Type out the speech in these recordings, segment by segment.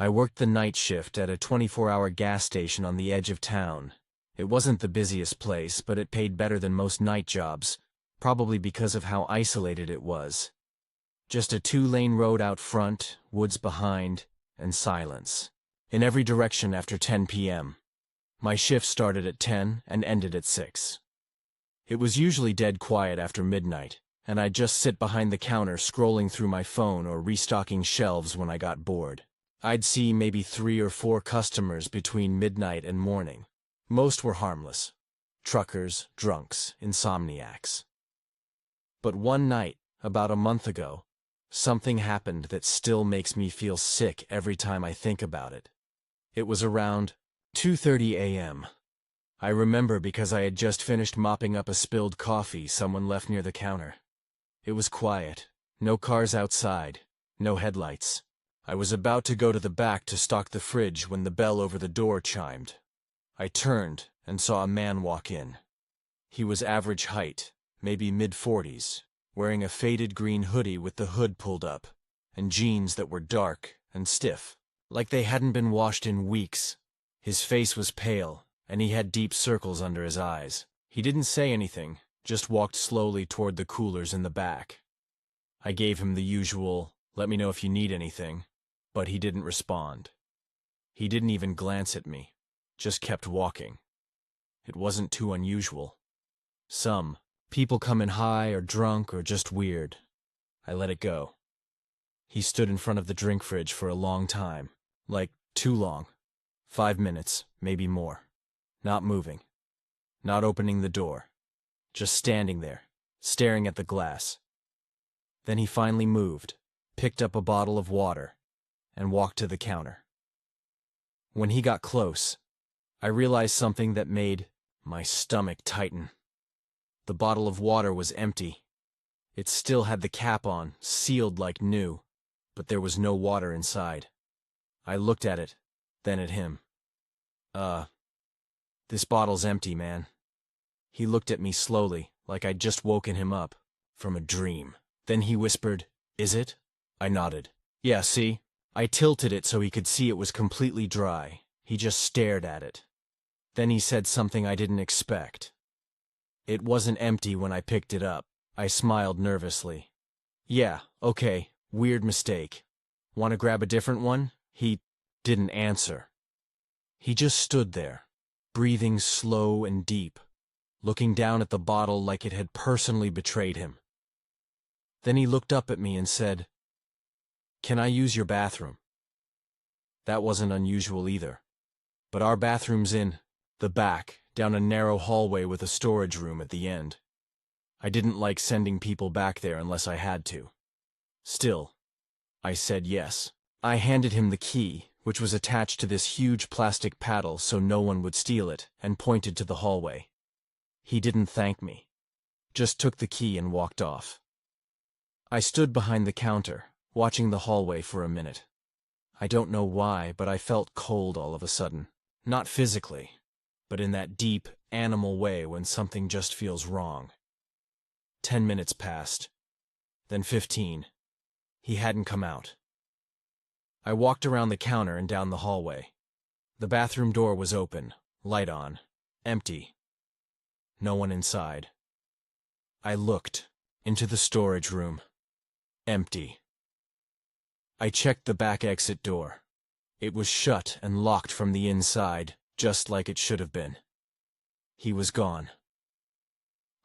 I worked the night shift at a 24-hour gas station on the edge of town. It wasn't the busiest place, but it paid better than most night jobs, probably because of how isolated it was. Just a 2-lane road out front, woods behind, and silence. In every direction after 10 p.m. My shift started at 10 and ended at 6. It was usually dead quiet after midnight, and I'd just sit behind the counter scrolling through my phone or restocking shelves when I got bored. I'd see maybe 3 or 4 customers between midnight and morning. Most were harmless. Truckers, drunks, insomniacs. But one night, about a month ago, something happened that still makes me feel sick every time I think about it. It was around 2:30 a.m. I remember because I had just finished mopping up a spilled coffee someone left near the counter. It was quiet, no cars outside, no headlights. I was about to go to the back to stock the fridge when the bell over the door chimed. I turned and saw a man walk in. He was average height, maybe mid-40s, wearing a faded green hoodie with the hood pulled up, and jeans that were dark and stiff, like they hadn't been washed in weeks. His face was pale, and he had deep circles under his eyes. He didn't say anything, just walked slowly toward the coolers in the back. I gave him the usual, "Let me know if you need anything," but he didn't respond. He didn't even glance at me, just kept walking. It wasn't too unusual. Some people come in high or drunk or just weird. I let it go. He stood in front of the drink fridge for a long time, like too long. 5 minutes, maybe more. Not moving. Not opening the door. Just standing there, staring at the glass. Then he finally moved, picked up a bottle of water, and walked to the counter. When he got close, I realized something that made my stomach tighten. The bottle of water was empty. It still had the cap on, sealed like new, but there was no water inside. I looked at it, then at him. This bottle's empty, man." He looked at me slowly, like I'd just woken him up from a dream. Then he whispered, "Is it?" I nodded. "Yeah, see?" I tilted it so he could see it was completely dry. He just stared at it. Then he said something I didn't expect. "It wasn't empty when I picked it up." I smiled nervously. "Yeah, okay, weird mistake. Want to grab a different one?" He didn't answer. He just stood there, breathing slow and deep, looking down at the bottle like it had personally betrayed him. Then he looked up at me and said, "Can I use your bathroom?" That wasn't unusual either. But our bathroom's in the back, down a narrow hallway with a storage room at the end. I didn't like sending people back there unless I had to. Still, I said yes. I handed him the key, which was attached to this huge plastic paddle so no one would steal it, and pointed to the hallway. He didn't thank me, just took the key and walked off. I stood behind the counter, watching the hallway for a minute. I don't know why, but I felt cold all of a sudden. Not physically, but in that deep, animal way when something just feels wrong. 10 minutes passed, then 15. He hadn't come out. I walked around the counter and down the hallway. The bathroom door was open, light on, empty. No one inside. I looked into the storage room. Empty. I checked the back exit door. It was shut and locked from the inside, just like it should have been. He was gone.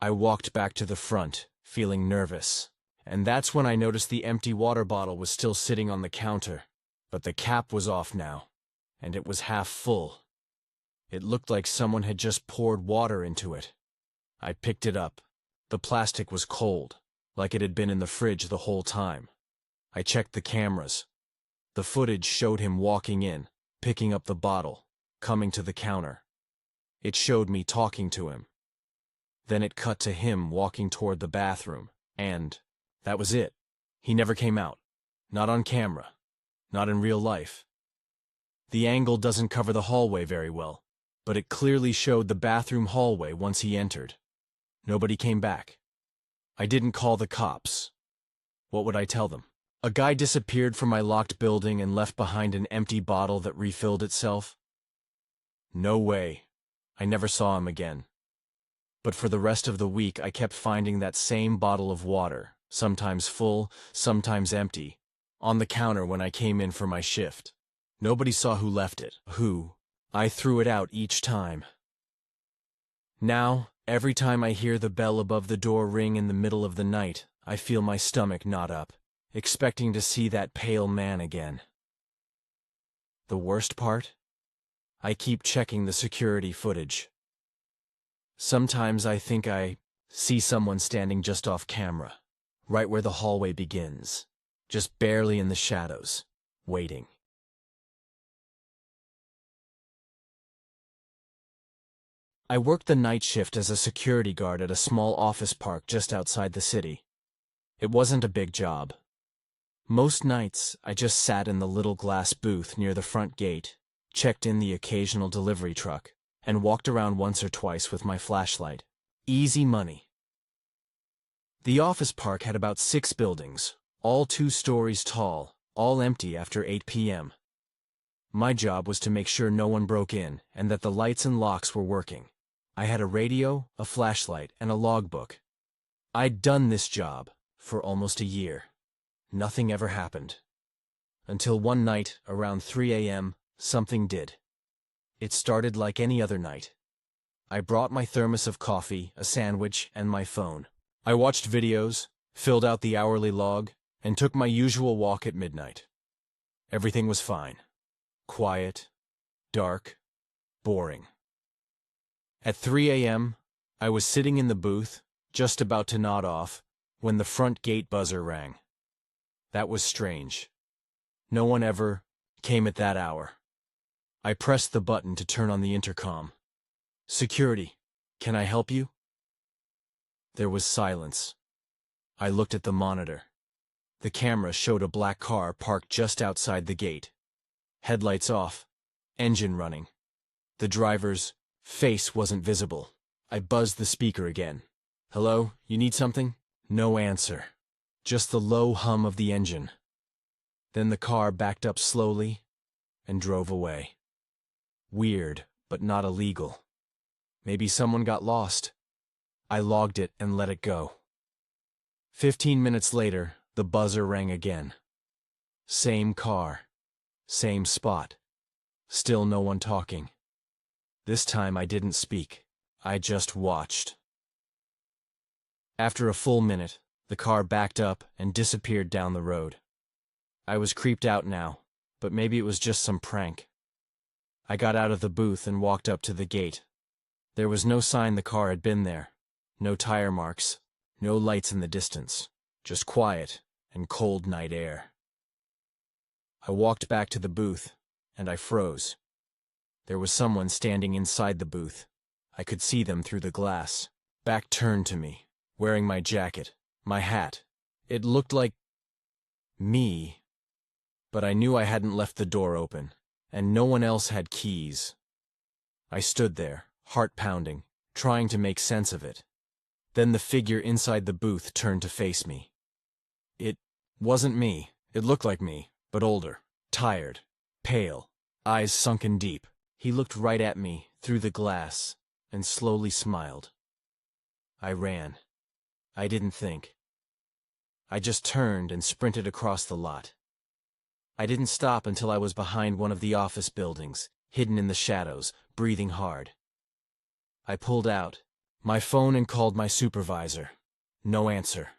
I walked back to the front, feeling nervous, and that's when I noticed the empty water bottle was still sitting on the counter, but the cap was off now, and it was half full. It looked like someone had just poured water into it. I picked it up. The plastic was cold, like it had been in the fridge the whole time. I checked the cameras. The footage showed him walking in, picking up the bottle, coming to the counter. It showed me talking to him. Then it cut to him walking toward the bathroom, and that was it. He never came out. Not on camera. Not in real life. The angle doesn't cover the hallway very well, but it clearly showed the bathroom hallway once he entered. Nobody came back. I didn't call the cops. What would I tell them? A guy disappeared from my locked building and left behind an empty bottle that refilled itself? No way. I never saw him again. But for the rest of the week, I kept finding that same bottle of water, sometimes full, sometimes empty, on the counter when I came in for my shift. Nobody saw who left it. I threw it out each time. Now, every time I hear the bell above the door ring in the middle of the night, I feel my stomach knot up, expecting to see that pale man again. The worst part? I keep checking the security footage. Sometimes I think I see someone standing just off camera, right where the hallway begins, just barely in the shadows, waiting. I worked the night shift as a security guard at a small office park just outside the city. It wasn't a big job. Most nights, I just sat in the little glass booth near the front gate, checked in the occasional delivery truck, and walked around once or twice with my flashlight. Easy money. The office park had about 6 buildings, all 2 stories tall, all empty after 8 p.m. My job was to make sure no one broke in and that the lights and locks were working. I had a radio, a flashlight, and a logbook. I'd done this job for almost a year. Nothing ever happened. Until one night, around 3 a.m., something did. It started like any other night. I brought my thermos of coffee, a sandwich, and my phone. I watched videos, filled out the hourly log, and took my usual walk at midnight. Everything was fine. Quiet, dark, boring. At 3 a.m., I was sitting in the booth, just about to nod off, when the front gate buzzer rang. That was strange. No one ever came at that hour. I pressed the button to turn on the intercom. "Security, can I help you?" There was silence. I looked at the monitor. The camera showed a black car parked just outside the gate. Headlights off, engine running. The driver's face wasn't visible. I buzzed the speaker again. "Hello, you need something?" No answer. Just the low hum of the engine. Then the car backed up slowly and drove away. Weird, but not illegal. Maybe someone got lost. I logged it and let it go. 15 minutes later, the buzzer rang again. Same car. Same spot. Still no one talking. This time I didn't speak. I just watched. After a full minute, the car backed up and disappeared down the road. I was creeped out now, but maybe it was just some prank. I got out of the booth and walked up to the gate. There was no sign the car had been there. No tire marks. No lights in the distance. Just quiet and cold night air. I walked back to the booth, and I froze. There was someone standing inside the booth. I could see them through the glass, back turned to me, wearing my jacket, my hat. It looked like me, but I knew I hadn't left the door open, and no one else had keys. I stood there, heart pounding, trying to make sense of it. Then the figure inside the booth turned to face me. It wasn't me. It looked like me, but older, tired, pale, eyes sunken deep. He looked right at me through the glass and slowly smiled. I ran. I didn't think. I just turned and sprinted across the lot. I didn't stop until I was behind one of the office buildings, hidden in the shadows, breathing hard. I pulled out my phone and called my supervisor. No answer.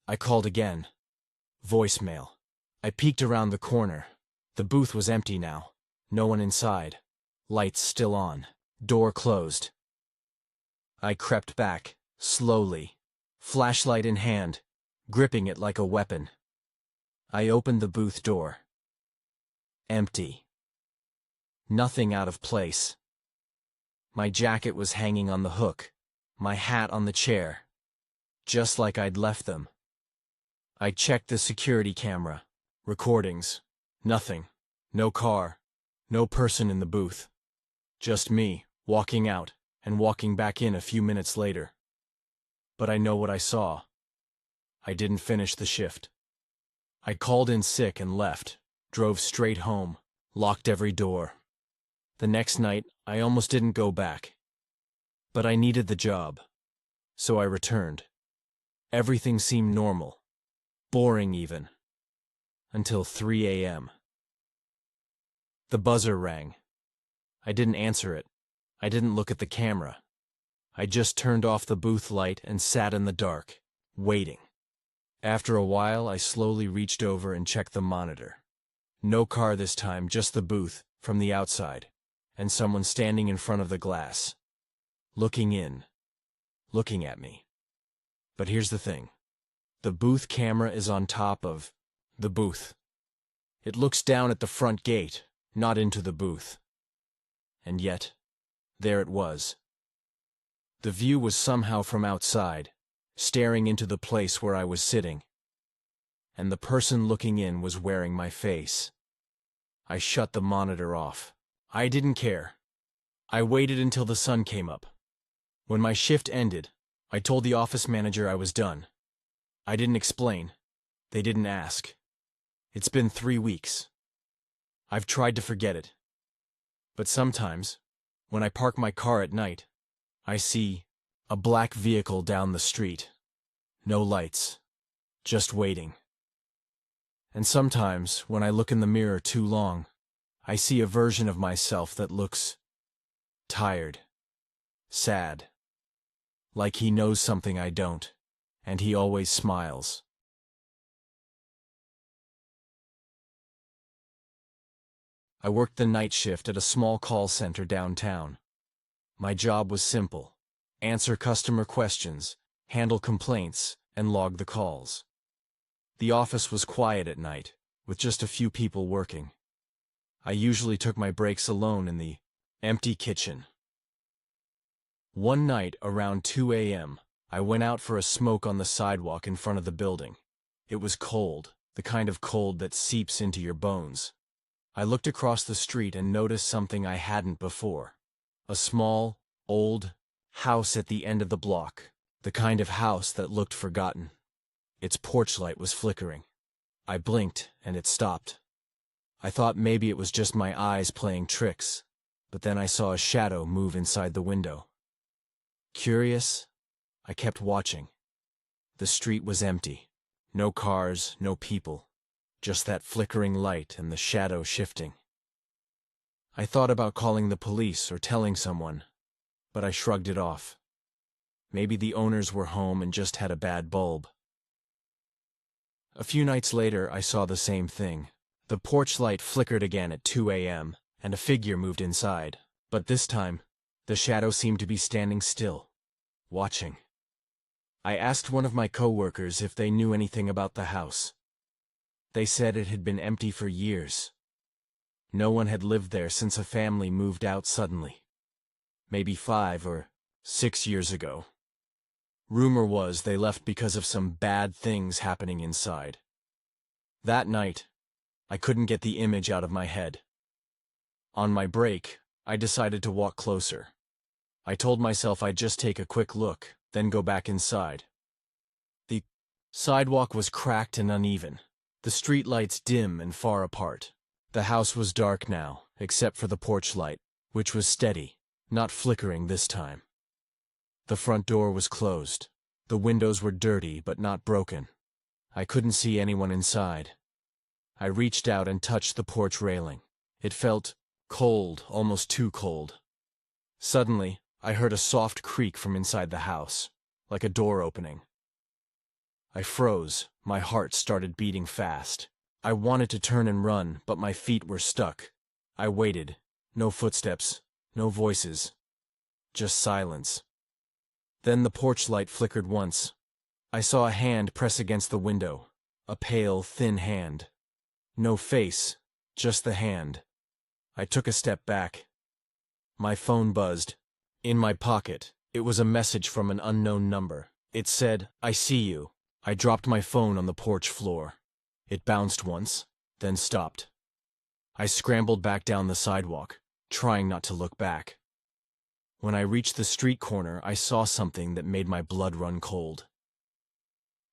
I called again. Voicemail. I peeked around the corner. The booth was empty now. No one inside. Lights still on. Door closed. I crept back, slowly, flashlight in hand, gripping it like a weapon. I opened the booth door. Empty. Nothing out of place. My jacket was hanging on the hook, my hat on the chair, just like I'd left them. I checked the security camera. Recordings. Nothing. No car. No person in the booth. Just me, walking out and walking back in a few minutes later. But I know what I saw. I didn't finish the shift. I called in sick and left, drove straight home, locked every door. The next night, I almost didn't go back. But I needed the job, so I returned. Everything seemed normal, boring even, until 3 a.m. The buzzer rang. I didn't answer it. I didn't look at the camera. I just turned off the booth light and sat in the dark, waiting. After a while, I slowly reached over and checked the monitor. No car this time, just the booth, from the outside, and someone standing in front of the glass, looking in, looking at me. But here's the thing. The booth camera is on top of the booth. It looks down at the front gate, not into the booth. And yet, there it was. The view was somehow from outside, staring into the place where I was sitting. And the person looking in was wearing my face. I shut the monitor off. I didn't care. I waited until the sun came up. When my shift ended, I told the office manager I was done. I didn't explain. They didn't ask. It's been 3 weeks. I've tried to forget it. But sometimes, when I park my car at night, I see a black vehicle down the street. No lights. Just waiting. And sometimes, when I look in the mirror too long, I see a version of myself that looks tired, sad, like he knows something I don't, and he always smiles. I worked the night shift at a small call center downtown. My job was simple: answer customer questions, handle complaints, and log the calls. The office was quiet at night, with just a few people working. I usually took my breaks alone in the empty kitchen. One night, around 2 a.m., I went out for a smoke on the sidewalk in front of the building. It was cold, the kind of cold that seeps into your bones. I looked across the street and noticed something I hadn't before. A small, old house at the end of the block, the kind of house that looked forgotten. Its porch light was flickering. I blinked, and it stopped. I thought maybe it was just my eyes playing tricks, but then I saw a shadow move inside the window. Curious, I kept watching. The street was empty. No cars, no people. Just that flickering light and the shadow shifting. I thought about calling the police or telling someone, but I shrugged it off. Maybe the owners were home and just had a bad bulb. A few nights later, I saw the same thing. The porch light flickered again at 2 a.m., and a figure moved inside. But this time, the shadow seemed to be standing still, watching. I asked one of my coworkers if they knew anything about the house. They said it had been empty for years. No one had lived there since a family moved out suddenly. Maybe 5 or 6 years ago. Rumor was they left because of some bad things happening inside. That night, I couldn't get the image out of my head. On my break, I decided to walk closer. I told myself I'd just take a quick look, then go back inside. The sidewalk was cracked and uneven, the streetlights dim and far apart. The house was dark now, except for the porch light, which was steady, not flickering this time. The front door was closed. The windows were dirty but not broken. I couldn't see anyone inside. I reached out and touched the porch railing. It felt cold, almost too cold. Suddenly, I heard a soft creak from inside the house, like a door opening. I froze. My heart started beating fast. I wanted to turn and run, but my feet were stuck. I waited. No footsteps, no voices, just silence. Then the porch light flickered once. I saw a hand press against the window, a pale, thin hand. No face, just the hand. I took a step back. My phone buzzed. In my pocket, it was a message from an unknown number. It said, "I see you." I dropped my phone on the porch floor. It bounced once, then stopped. I scrambled back down the sidewalk, trying not to look back. When I reached the street corner, I saw something that made my blood run cold.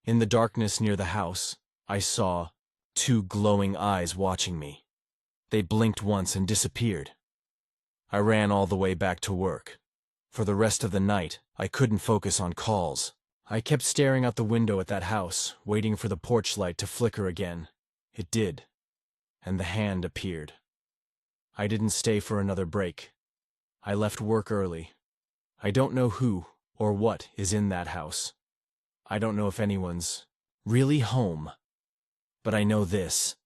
In the darkness near the house, I saw 2 glowing eyes watching me. They blinked once and disappeared. I ran all the way back to work. For the rest of the night, I couldn't focus on calls. I kept staring out the window at that house, waiting for the porch light to flicker again. It did, and the hand appeared. I didn't stay for another break. I left work early. I don't know who or what is in that house. I don't know if anyone's really home. But I know this: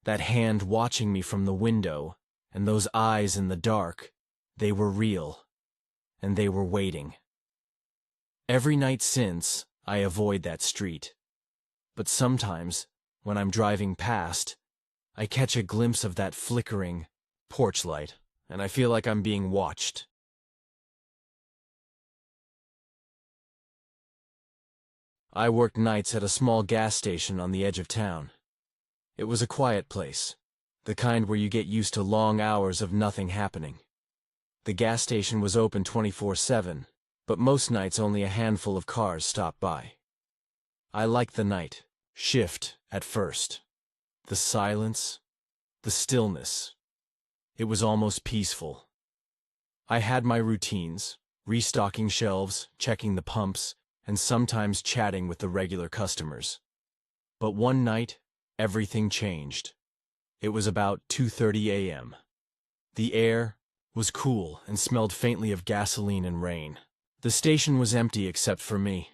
that hand watching me from the window, and those eyes in the dark, they were real, and they were waiting. Every night since, I avoid that street. But sometimes, when I'm driving past, I catch a glimpse of that flickering porch light, and I feel like I'm being watched. I worked nights at a small gas station on the edge of town. It was a quiet place, the kind where you get used to long hours of nothing happening. The gas station was open 24/7, but most nights only a handful of cars stopped by. I liked the night shift at first. The silence, the stillness. It was almost peaceful. I had my routines, restocking shelves, checking the pumps, and sometimes chatting with the regular customers. But one night, everything changed. It was about 2:30 a.m. The air was cool and smelled faintly of gasoline and rain. The station was empty except for me.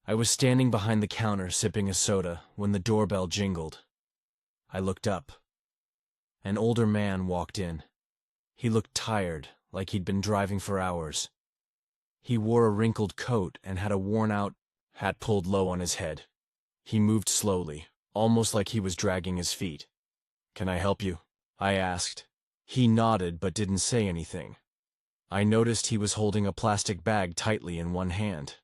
I was standing behind the counter sipping a soda when the doorbell jingled. I looked up. An older man walked in. He looked tired, like he'd been driving for hours. He wore a wrinkled coat and had a worn-out hat pulled low on his head. He moved slowly, almost like he was dragging his feet. "Can I help you?" I asked. He nodded but didn't say anything. I noticed he was holding a plastic bag tightly in one hand.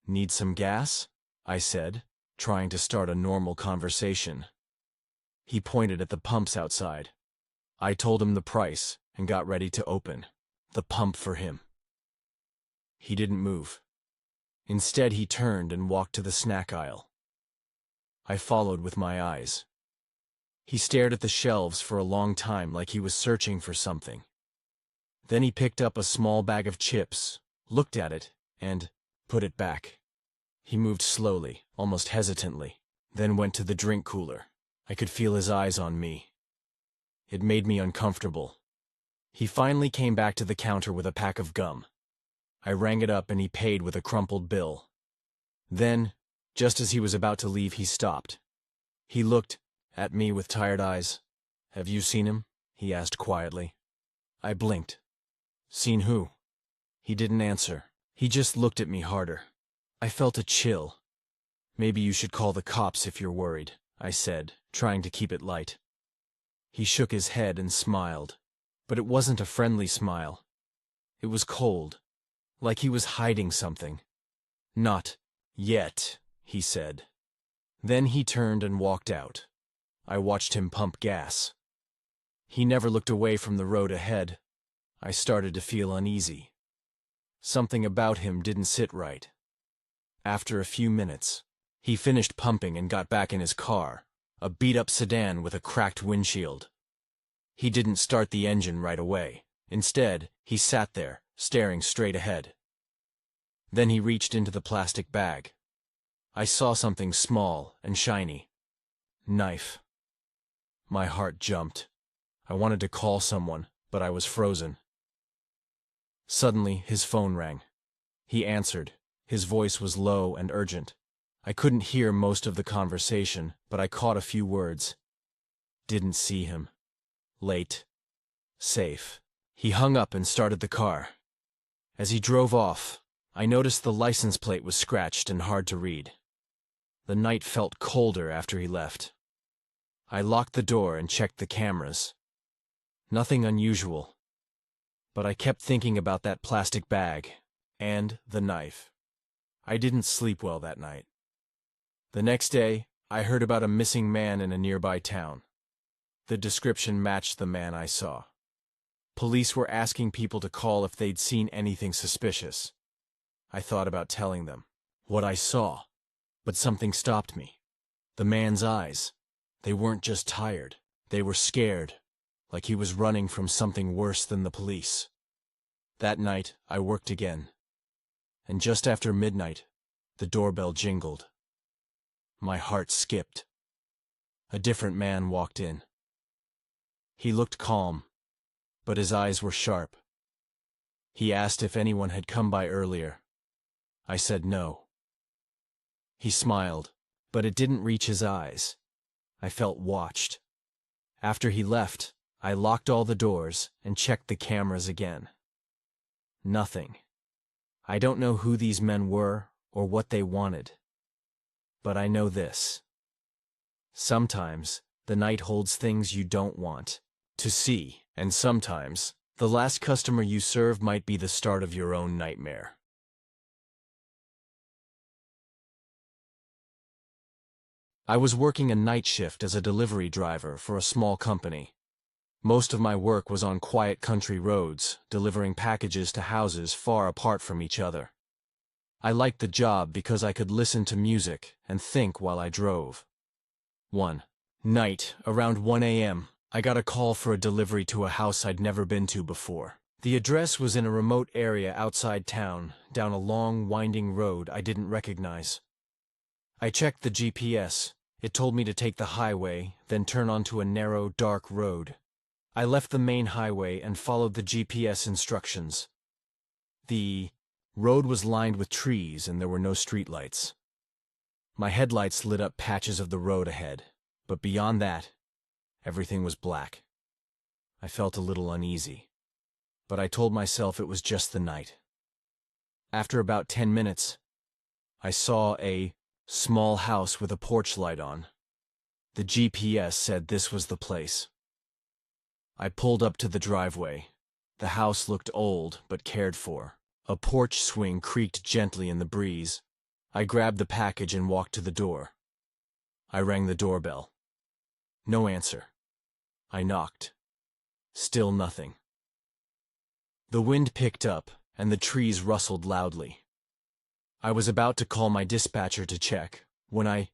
"Need some gas?" I said, trying to start a normal conversation. He pointed at the pumps outside. I told him the price and got ready to open the pump for him. He didn't move. Instead, he turned and walked to the snack aisle. I followed with my eyes. He stared at the shelves for a long time like he was searching for something. Then he picked up a small bag of chips, looked at it, and put it back. He moved slowly, almost hesitantly, then went to the drink cooler. I could feel his eyes on me. It made me uncomfortable. He finally came back to the counter with a pack of gum. I rang it up and he paid with a crumpled bill. Then, just as he was about to leave, he stopped. He looked at me with tired eyes. "Have you seen him?" he asked quietly. I blinked. "Seen who?" He didn't answer. He just looked at me harder. I felt a chill. "Maybe you should call the cops if you're worried," I said, trying to keep it light. He shook his head and smiled, but it wasn't a friendly smile. It was cold, like he was hiding something. "Not yet," he said. Then he turned and walked out. I watched him pump gas. He never looked away from the road ahead. I started to feel uneasy. Something about him didn't sit right. After a few minutes, he finished pumping and got back in his car, a beat-up sedan with a cracked windshield. He didn't start the engine right away. Instead, he sat there, staring straight ahead. Then he reached into the plastic bag. I saw something small and shiny. Knife. My heart jumped. I wanted to call someone, but I was frozen. Suddenly, his phone rang. He answered. His voice was low and urgent. I couldn't hear most of the conversation, but I caught a few words. Didn't see him. Late. Safe. He hung up and started the car. As he drove off, I noticed the license plate was scratched and hard to read. The night felt colder after he left. I locked the door and checked the cameras. Nothing unusual. But I kept thinking about that plastic bag and the knife. I didn't sleep well that night. The next day, I heard about a missing man in a nearby town. The description matched the man I saw. Police were asking people to call if they'd seen anything suspicious. I thought about telling them what I saw, but something stopped me. The man's eyes. They weren't just tired. They were scared, like he was running from something worse than the police. That night, I worked again. And just after midnight, the doorbell jingled. My heart skipped. A different man walked in. He looked calm, but his eyes were sharp. He asked if anyone had come by earlier. I said no. He smiled, but it didn't reach his eyes. I felt watched. After he left, I locked all the doors and checked the cameras again. Nothing. I don't know who these men were or what they wanted. But I know this. Sometimes, the night holds things you don't want to see, and sometimes, the last customer you serve might be the start of your own nightmare. I was working a night shift as a delivery driver for a small company. Most of my work was on quiet country roads, delivering packages to houses far apart from each other. I liked the job because I could listen to music and think while I drove. One night, around 1 a.m., I got a call for a delivery to a house I'd never been to before. The address was in a remote area outside town, down a long, winding road I didn't recognize. I checked the GPS. It told me to take the highway, then turn onto a narrow, dark road. I left the main highway and followed the GPS instructions. The road was lined with trees and there were no streetlights. My headlights lit up patches of the road ahead, but beyond that, everything was black. I felt a little uneasy, but I told myself it was just the night. After about 10 minutes, I saw a small house with a porch light on. The GPS said this was the place. I pulled up to the driveway. The house looked old but cared for. A porch swing creaked gently in the breeze. I grabbed the package and walked to the door. I rang the doorbell. No answer. I knocked. Still nothing. The wind picked up, and the trees rustled loudly. I was about to call my dispatcher to check, when I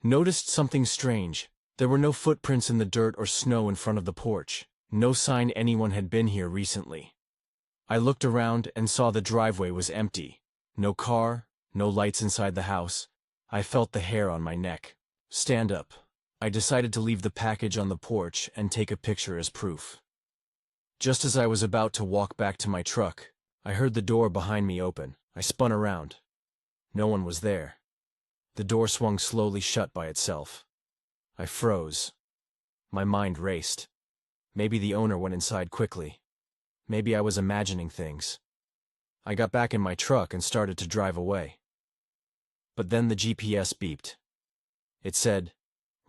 noticed something strange. There were no footprints in the dirt or snow in front of the porch. No sign anyone had been here recently. I looked around and saw the driveway was empty. No car, no lights inside the house. I felt the hair on my neck stand up. I decided to leave the package on the porch and take a picture as proof. Just as I was about to walk back to my truck, I heard the door behind me open. I spun around. No one was there. The door swung slowly shut by itself. I froze. My mind raced. Maybe the owner went inside quickly. Maybe I was imagining things. I got back in my truck and started to drive away. But then the GPS beeped. It said,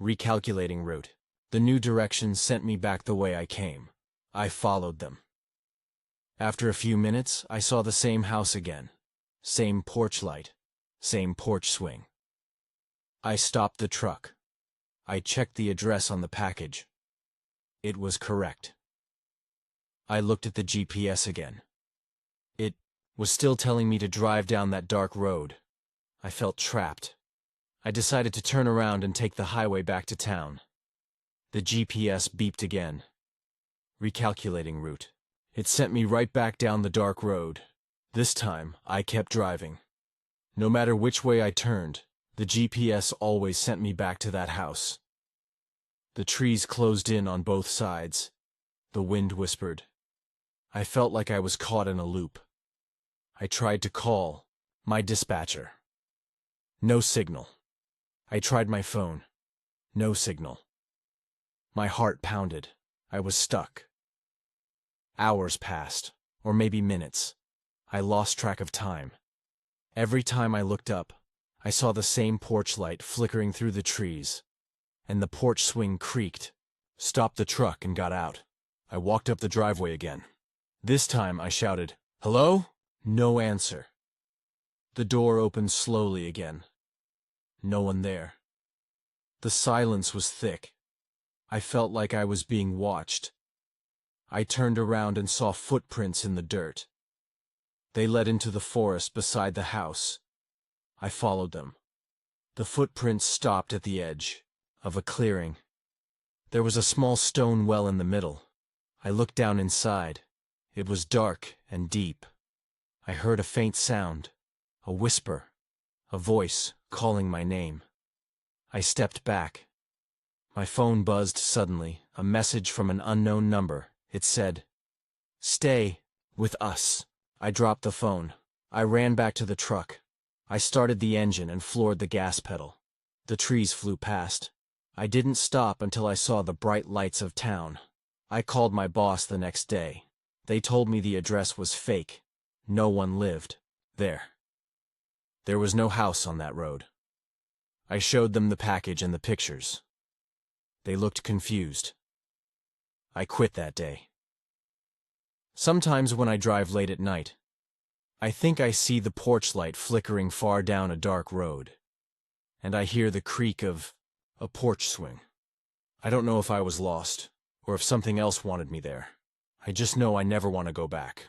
"Recalculating route." The new directions sent me back the way I came. I followed them. After a few minutes, I saw the same house again. Same porch light. Same porch swing. I stopped the truck. I checked the address on the package. It was correct. I looked at the GPS again. It was still telling me to drive down that dark road. I felt trapped. I decided to turn around and take the highway back to town. The GPS beeped again. Recalculating route. It sent me right back down the dark road. This time, I kept driving. No matter which way I turned, the GPS always sent me back to that house. The trees closed in on both sides. The wind whispered. I felt like I was caught in a loop. I tried to call my dispatcher. No signal. I tried my phone. No signal. My heart pounded. I was stuck. Hours passed, or maybe minutes. I lost track of time. Every time I looked up, I saw the same porch light flickering through the trees, and the porch swing creaked. Stopped the truck and got out. I walked up the driveway again. This time I shouted, "Hello?" No answer. The door opened slowly again. No one there. The silence was thick. I felt like I was being watched. I turned around and saw footprints in the dirt. They led into the forest beside the house. I followed them. The footprints stopped at the edge of a clearing. There was a small stone well in the middle. I looked down inside. It was dark and deep. I heard a faint sound, a whisper, a voice calling my name. I stepped back. My phone buzzed suddenly, a message from an unknown number. It said, "Stay with us." I dropped the phone. I ran back to the truck. I started the engine and floored the gas pedal. The trees flew past. I didn't stop until I saw the bright lights of town. I called my boss the next day. They told me the address was fake. No one lived there. There was no house on that road. I showed them the package and the pictures. They looked confused. I quit that day. Sometimes when I drive late at night, I think I see the porch light flickering far down a dark road, and I hear the creak of a porch swing. I don't know if I was lost, or if something else wanted me there. I just know I never want to go back.